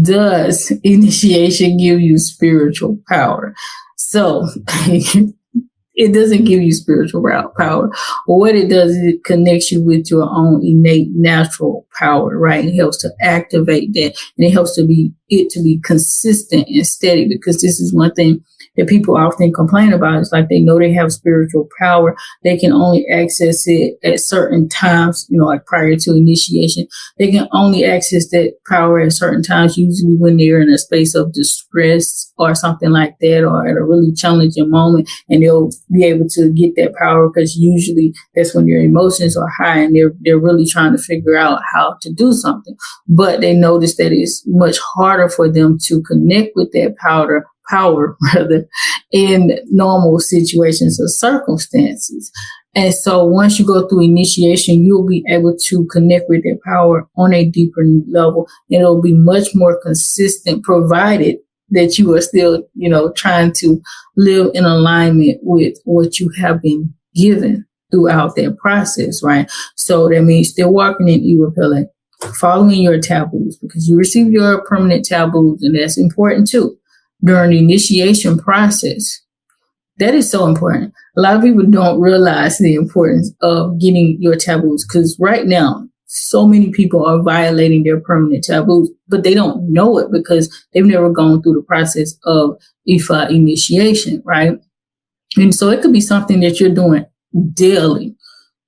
does initiation give you spiritual power? So it doesn't give you spiritual power. What it does is it connects you with your own innate natural power, right? It helps to activate that, and it helps to be consistent and steady, because this is one thing that people often complain about. It's like they know they have spiritual power. They can only access it at certain times, like prior to initiation. They can only access that power at certain times, usually when they're in a space of distress or something like that, or at a really challenging moment, and they'll be able to get that power because usually that's when their emotions are high and they're really trying to figure out how to do something. But they notice that it's much harder for them to connect with that power rather, in normal situations or circumstances. And so once you go through initiation, you'll be able to connect with that power on a deeper level, and it'll be much more consistent, provided that you are still, trying to live in alignment with what you have been given throughout that process, right? So that means still walking in Ìwà Pẹ, following your taboos, because you receive your permanent taboos, and that's important too. During the initiation process, that is so important. A lot of people don't realize the importance of getting your taboos, because right now, so many people are violating their permanent taboos, but they don't know it because they've never gone through the process of Ifa initiation, right? And so it could be something that you're doing daily,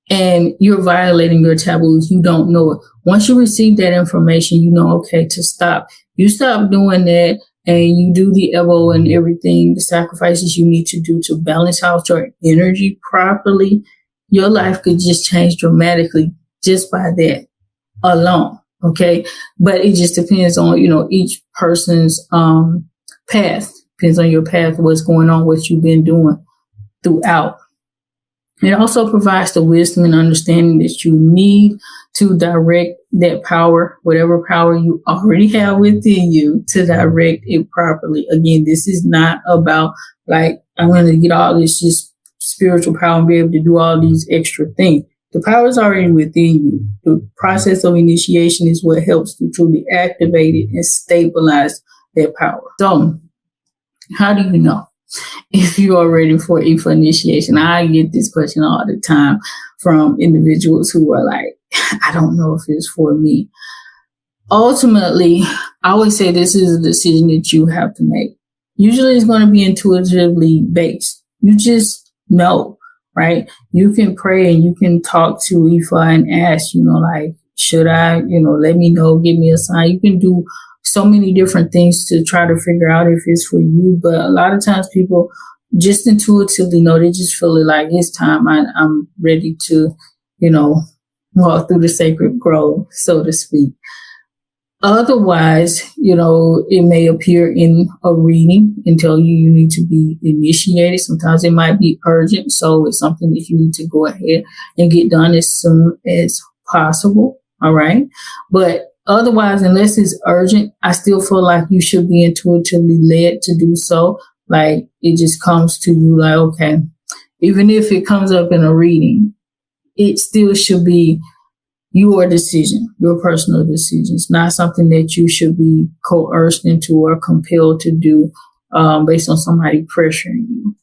and you're violating your taboos. You don't know it. Once you receive that information, okay, to stop. You stop doing that, and you do the Evo and everything, the sacrifices you need to do to balance out your energy properly. Your life could just change dramatically just by that alone, okay? But it just depends on, each person's path. Depends on your path, what's going on, what you've been doing throughout. It also provides the wisdom and understanding that you need to direct that power, whatever power you already have within you, to direct it properly. Again, this is not about like, I'm going to get all this just spiritual power and be able to do all these extra things. The power is already within you. The process of initiation is what helps to truly activate it and stabilize that power. So, how do you know if you are ready for initiation? I get this question all the time from individuals who are like, I don't know if it's for me. Ultimately, I always say this is a decision that you have to make. Usually it's going to be intuitively based. You just know, right? You can pray and you can talk to Ifa and ask, like, should I, let me know, give me a sign. You can do so many different things to try to figure out if it's for you. But a lot of times people just intuitively know. They just feel it like it's time. I'm ready to, walk through the sacred grove, so to speak. Otherwise, it may appear in a reading and tell you need to be initiated. Sometimes it might be urgent. So it's something that you need to go ahead and get done as soon as possible. All right. But otherwise, unless it's urgent, I still feel like you should be intuitively led to do so. Like it just comes to you like, okay, even if it comes up in a reading, it still should be your decision, your personal decision. It's not something that you should be coerced into or compelled to do based on somebody pressuring you.